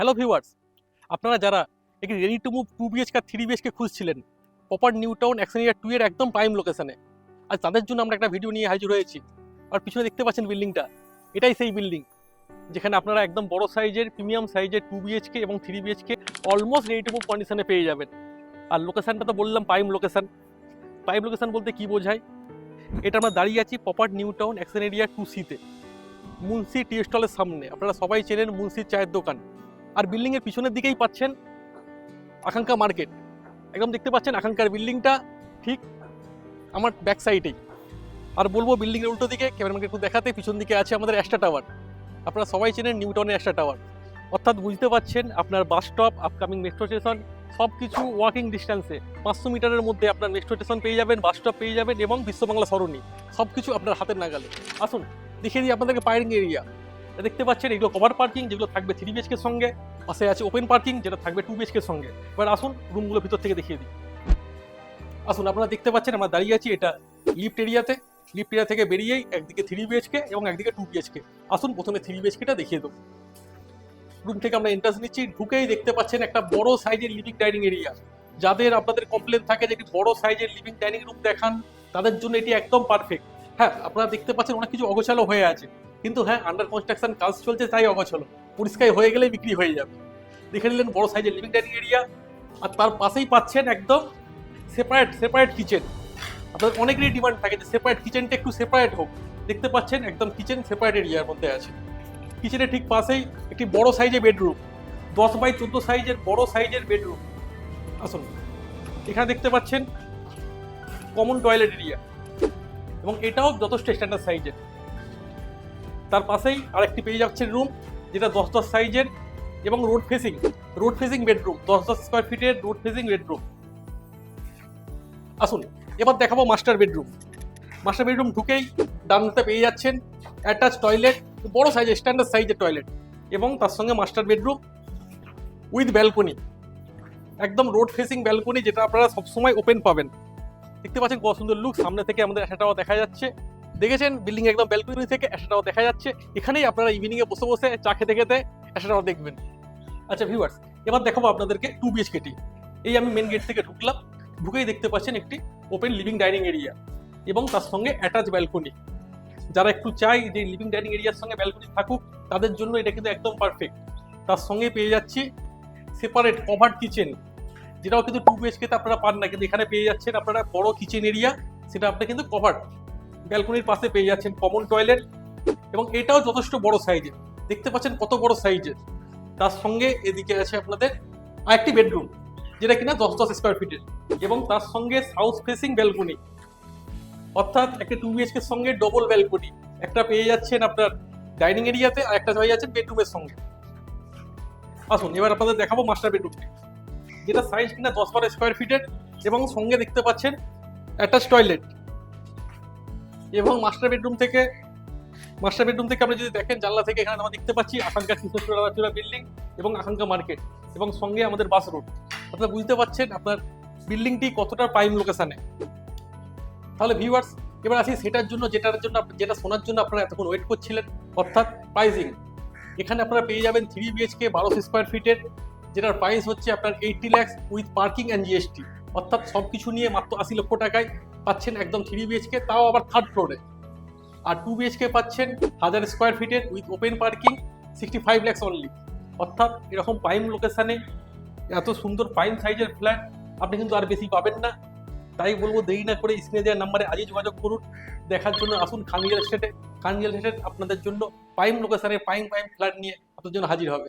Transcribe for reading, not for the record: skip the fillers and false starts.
Hello viewers, আপনারা যারা একটি রেডি টু মুভ 2 বিএইচকে আর 3 বিএইচকে খুঁজছিলেন proper New Town Action Area 2 এর একদম প্রাইম লোকেশনে, আজ তাদের জন্য আমরা একটা ভিডিও নিয়ে হাজির হয়েছি। আর পিছনে দেখতে পাচ্ছেন বিল্ডিংটা, এটাই সেই বিল্ডিং যেখানে আপনারা একদম বড় সাইজের প্রিমিয়াম সাইজের 2 বিএইচকে এবং 3 BHK almost ready to move কন্ডিশনে পেয়ে যাবেন। আর লোকেশনটা তো বললাম প্রাইম লোকেশন। প্রাইম লোকেশন বলতে কি বোঝায়? এটা আমরা দাঁড়িয়ে আছি proper New Town Action Area 2C-তে, মুন্সি টি স্টলের সামনে। আপনারা সবাই চেনেন মুন্সির চায়ের দোকান। আর বিল্ডিং এর পিছনের দিকেই পাচ্ছেন আকাঙ্ক্ষা মার্কেট। একদম দেখতে পাচ্ছেন আকাঙ্ক্ষার বিল্ডিংটা ঠিক আমার ব্যাক সাইডেই। আর বলবো বিল্ডিং এর উল্টো দিকে ক্যামেরাম্যানকে একটু দেখাতে, পিছন দিকে আছে আমাদের অ্যাস্টা টাওয়ার। আপনারা সবাই চেনেন নিউ টাউনের অ্যাস্টা টাওয়ার। অর্থাৎ বুঝতে পাচ্ছেন আপনার bus stop, upcoming metro station সব কিছু ওয়াকিং ডিস্টেন্সে 500 মিটারের মধ্যে আপনার মেট্রো স্টেশন পেয়ে যাবেন, বাস স্টপ পেয়ে যাবেন এবং বিশ্ববাংলা সরণি সব কিছু আপনার হাতের নাগালে। আসুন দেখিয়ে দিই আপনাদেরকে পার্কিং এরিয়া। দেখতে পাচ্ছেন এগুলো কভার পার্কিং, যেগুলো থাকবে 3 বিএইচকে সঙ্গে। পাশে আছে ওপেন পার্কিং, যেটা থাকবে 2 বিএইচকে সঙ্গে। এবার আসুন রুমগুলো ভিতর থেকে দেখিয়ে দিই। আসুন আপনারা দেখতে পাচ্ছেন আমরা দাঁড়িয়ে আছি এটা লিফট এরিয়াতে। লিফট এরিয়া থেকে বেরিয়েই একদিকে 3 বিএইচকে এবং একদিকে 2 বিএইচকে। আসুন প্রথমে 3 বিএইচকেটা দেখিয়ে দেবো। রুম থেকে আমরা এন্ট্রান্স নিচ্ছি, ঢুকেই দেখতে পাচ্ছেন একটা বড় সাইজের লিভিং ডাইনিং এরিয়া। যাদের আপনাদের কমপ্লেন থাকে যে একটি বড় সাইজের লিভিং ডাইনিং রুম দেখান, তাদের জন্য এটি একদম পারফেক্ট। হ্যাঁ, আপনারা দেখতে পাচ্ছেন অনেক কিছু অগোছালো হয়ে আছে, কিন্তু হ্যাঁ আন্ডার কনস্ট্রাকশন কাজ চলছে তাই অগোছালো। পরিষ্কার হয়ে গেলেই বিক্রি হয়ে যাবে। দেখে নিলেন বড় সাইজের লিভিং ডাইনিং এরিয়া। আর তার পাশেই পাচ্ছেন একদম সেপারেট কিচেন। আপনাদের অনেকেরই ডিমান্ড থাকে যে সেপারেট কিচেনটা একটু সেপারেট হোক। দেখতে পাচ্ছেন একদম কিচেন সেপারেট এরিয়ার মধ্যে আছে। কিচেনের ঠিক পাশেই একটি বড় সাইজের বেডরুম, 10x14 সাইজের বড় সাইজের বেডরুম। আসুন এখানে দেখতে পাচ্ছেন কমন টয়লেট এরিয়া এবং এটাও যথেষ্ট স্ট্যান্ডার্ড সাইজের। তার পাশেই আরেকটি পেয়ে যাচ্ছেন রুম, যেটা 10x10 সাইজের এবং road facing bedroom, 10x10 square ফিটের রোড ফেসিং বেডরুম। আসুন এবার দেখাবো মাস্টার বেডরুম। মাস্টার বেডরুম ঢুকেই ডান হাতে পেয়ে যাচ্ছেন অ্যাটাচ টয়লেট, বড় সাইজের স্ট্যান্ডার্ড সাইজের টয়লেট এবং তার সঙ্গে মাস্টার বেডরুম উইথ ব্যালকনি, একদম রোড ফেসিং ব্যালকনি, যেটা আপনারা সবসময় ওপেন পাবেন। দেখতে পাচ্ছেন কত সুন্দর লুক। সামনে থেকে আমাদের অ্যাশাটাও দেখা যাচ্ছে। দেখেছেন বিল্ডিং একদম ব্যালকনি থেকে অ্যাশাটাও দেখা যাচ্ছে। এখানেই আপনারা ইভিনিং এ বসে বসে চা খেতে খেতে অ্যাশাটাও দেখবেন। আচ্ছা ভিউয়ার্স, এবার দেখাবো আপনাদেরকে 2 বিএইচকেটি। এই আমি মেন গেট থেকে ঢুকলাম, ঢুকেই দেখতে পাচ্ছেন একটি ওপেন লিভিং ডাইনিং এরিয়া এবং তার সঙ্গে অ্যাটাচ ব্যালকনি। যারা একটু চাই যে লিভিং ডাইনিং এরিয়ার সঙ্গে ব্যালকনি থাকুক, তাদের জন্য এটা কিন্তু একদম পারফেক্ট। তার সঙ্গে পেয়ে যাচ্ছি সেপারেট কভার্ড কিচেন, যেটাও কিন্তু 2 বিএইচকেতে আপনারা পান না, কিন্তু এখানে পেয়ে যাচ্ছেন আপনারা বড় কিচেন এরিয়া, সেটা আপনি কিন্তু কভার্ড। ব্যালকনির পাশে পেয়ে যাচ্ছেন কমন টয়লেট এবং এটাও যথেষ্ট বড় সাইজের। দেখতে পাচ্ছেন কত বড় সাইজের। তার সঙ্গে এদিকে আছে আপনাদের আরেকটি বেডরুম, যেটা কিনা 10x10 স্কোয়ার ফিটের এবং তার সঙ্গে সাউথ ফেসিং ব্যালকনি। অর্থাৎ একটা 2 বিএইচকের সঙ্গে ডবল ব্যালকনি একটা পেয়ে যাচ্ছেন আপনার ডাইনিং এরিয়াতে, আর একটা পেয়ে যাচ্ছেন বেডরুমের সঙ্গে। আসুন এবার আপনাদের দেখাবো মাস্টার বেডরুমটি, যেটা সাইজ কিনা 10x12 স্কোয়ার ফিটের এবং সঙ্গে দেখতে পাচ্ছেন অ্যাটাচ টয়লেট। এবং মাস্টার বেডরুম থেকে আপনি যদি দেখেন জানলা থেকে, এখানে আমরা দেখতে পাচ্ছি আকাঙ্ক্ষা কৃষ্ণচূড়া বিল্ডিং এবং আকাঙ্ক্ষা মার্কেট এবং সঙ্গে আমাদের বাস রোড। আপনারা বুঝতে পারছেন আপনার বিল্ডিংটি কতটা প্রাইম লোকেশনে। তাহলে ভিউয়ার্স এবার আসি সেটার জন্য, যেটা শোনার জন্য আপনারা এতক্ষণ ওয়েট করছিলেন, অর্থাৎ প্রাইসিং। এখানে আপনারা পেয়ে যাবেন 3 বিএইচকে 1200 স্কোয়ার ফিটের, যেটার প্রাইস হচ্ছে আপনার 80 lakh with parking and GST. অর্থাৎ সব কিছু নিয়ে মাত্র 80 লক্ষ টাকায় পাচ্ছেন একদম 3 বিএইচকে, তাও আবার থার্ড ফ্লোরে। আর 2 বিএইচকে পাচ্ছেন 1000 স্কোয়ার ফিটের with open parking 65 lakh only. অর্থাৎ এরকম প্রাইম লোকেশনে এত সুন্দর প্রাইম সাইজের ফ্ল্যাট আপনি কিন্তু আর বেশি পাবেন না। তাই বলবো দেরি না করে স্ক্রিনে দেওয়ার নাম্বারে আজই যোগাযোগ করুন। দেখার জন্য আসুন খান রিয়েল এস্টেট আপনাদের জন্য প্রাইম লোকেশনে প্রাইম ফ্ল্যাট নিয়ে আপনাদের জন্য হাজির হবে।